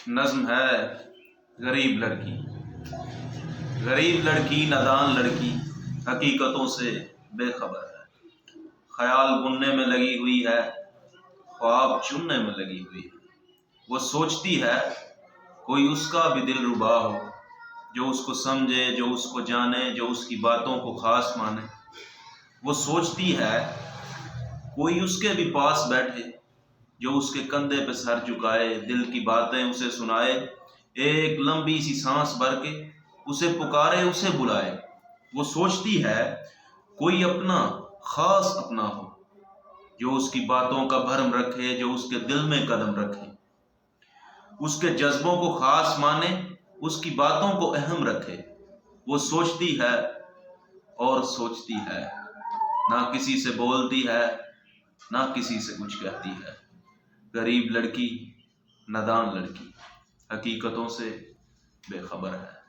نظم ہے غریب لڑکی، غریب لڑکی نادان لڑکی حقیقتوں سے بے خبر ہے، خیال بننے میں لگی ہوئی ہے، خواب چننے میں لگی ہوئی ہے۔ وہ سوچتی ہے کوئی اس کا بھی دل ربا ہو، جو اس کو سمجھے، جو اس کو جانے، جو اس کی باتوں کو خاص مانے۔ وہ سوچتی ہے کوئی اس کے بھی پاس بیٹھے، جو اس کے کندھے پہ سر جھکائے، دل کی باتیں اسے سنائے، ایک لمبی سی سانس بھر کے اسے پکارے، اسے بلائے۔ وہ سوچتی ہے کوئی اپنا، خاص اپنا ہو، جو اس کی باتوں کا بھرم رکھے، جو اس کے دل میں قدم رکھے، اس کے جذبوں کو خاص مانے، اس کی باتوں کو اہم رکھے۔ وہ سوچتی ہے اور سوچتی ہے، نہ کسی سے بولتی ہے، نہ کسی سے کچھ کہتی ہے۔ غریب لڑکی نادان لڑکی حقیقتوں سے بے خبر ہے۔